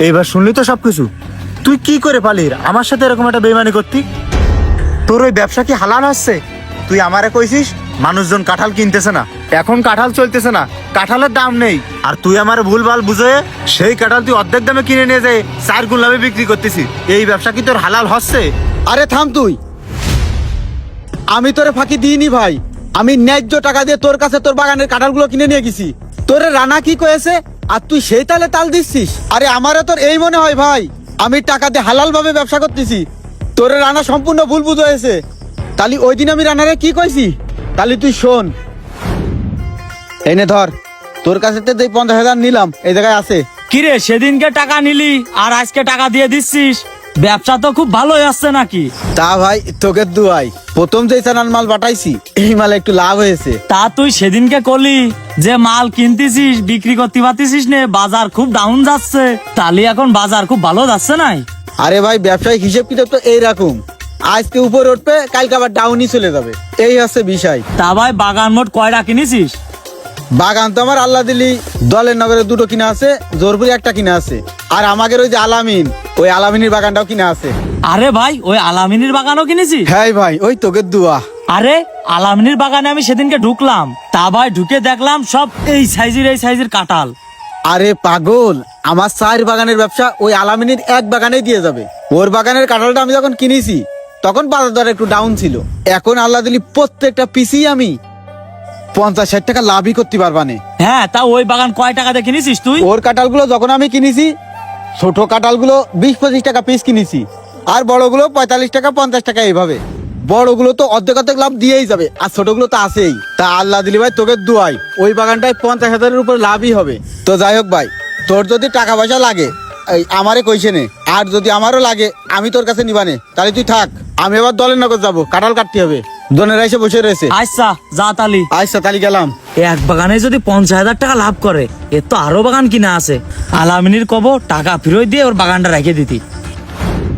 এইবার শুনলি তো সবকিছু। তুই কি করে পালির আমার সাথে এরকম একটা বেইমানি করতি? তোর ওই ব্যবসা কি হালাল হচ্ছে? তুই আমারে কইছিস মানুষজন কাঁঠাল কিনতেছে না, এখন কাঁঠাল চলতেছে না, কাঁঠালের দাম নেই, আর তুই আমার ভুলভাল বুঝে সেই কাঁঠাল তুই অর্ধেক দামে কিনে নিয়ে যায় 4 গুণ লাভে বিক্রি করতেছিস। এই ব্যবসা কি তোর হালাল হচ্ছে? আরে থাম তুই, আমি তোরে ফাঁকি দিইনি ভাই। আমি ন্যায্য টাকা দিয়ে তোর কাছে তোর বাগানের কাঁঠালগুলো কিনে নিয়ে গেছি। তোরে রানা কি কয়েছে আর তুই সেই তালে তাল দিচ্ছিস? আরে আমারও তোর এই মনে হয় ভাই আমি টাকা দিয়ে হালাল ভাবে ব্যবসা করতেছি? তোরে রানা সম্পূর্ণ ভুল বুঝ হয়েছে। তালি ওই দিন আমি রানারে কি কইছি তালি তুই শোন। এনে ধর, তোর কাছে তো 50,000 নিলাম, এই জায়গায় আছে। কিরে সেদিনকে টাকা নিলি আর আজকে টাকা দিয়ে দিচ্ছিস? ব্যবসা তো খুব ভালোই আসছে নাকি? তা ভাই তোকে দুয়াই, প্রথম যে চালান মাল পাঠাইছি এই মালে একটু লাভ হয়েছে। তা তুই সেদিনকে করলি যে মাল কিনতেছিস বিক্রি করতে পারতেছিস নে, বাজার খুব ডাউন যাচ্ছে, তাহলে এখন বাজার খুব ভালো যাচ্ছে নাই? আরে ভাই ব্যবসায়িক হিসেব কিতাব তো এইরকম, আজকে উপর উঠবে কালকে আবার ডাউনই চলে যাবে, এই হচ্ছে বিষয়। তা ভাই বাগান মোট কয়টা কিনেছিস? বাগান তো আমার আল্লাহ দিলি দলের নগরে 2টো কিনা আছে, জোরপুরে 1টা কিনা আছে, আর আমাদের ওই যে আলামিন, ওই আলামিনের বাগানটাও কিনা আছে। আরে ভাই ওই আলামিনীর বাগানও কিনেছিস? হ্যাঁ ভাই ওই তোকে দুয়া। আরে আলামিনীর বাগানে আমি সেদিনকে ঢুকলাম, তা ভাই ঢুকে দেখলাম সব এই সাইজের কাঁঠাল। আরে পাগল, আমার 4 বাগানের ব্যবসা ওই আলামিনের 1 বাগানেই দিয়ে যাবে। ওর বাগানের কাঁঠালটা আমি যখন কিনেছি তখন বাজার দর একটু ডাউন ছিল, এখন আল্লাহ দিলি প্রত্যেকটা পিসি আমি 50-60 টাকা লাভই করতে পারবানে। হ্যাঁ, তা ওই বাগান কয় টাকা দিয়ে কিনেছিস তুই? ওর কাঁঠালগুলো যখন আমি কিনেছি, ছোট কাঁঠালগুলো 20-25 টাকা পিস কিনেছি, আর বড়গুলো 45 টাকা 50 টাকা, এইভাবে। বড়গুলো তো অর্ধেক লাভ দিয়েই যাবে, আর ছোটগুলো তো আছেই। তা আল্লাহ দিলি ভাই তোকে দুয়াই, ওই বাগানটায় 50,000-এর উপর লাভই হবে। তো যাই হোক ভাই, তোর যদি টাকা পয়সা লাগে এই আমারে কইছে নে, আর যদি আমারও লাগে আমি তোর কাছে নিবানে, তাহলে তুই থাক, আমি আবার দলের নগর যাবো, কাঁঠাল কাটতে হবে। দোনেরা এসে বসে রয়েছে। আচ্ছা যা তালি। আচ্ছা তালি গেলাম। এক বাগানে যদি 50,000 টাকা লাভ করে, এর তো আরো বাগান কিনা আছে। আলামিনীর কব টাকা ফেরত দিয়ে ওর বাগানটা রেখে দিতি।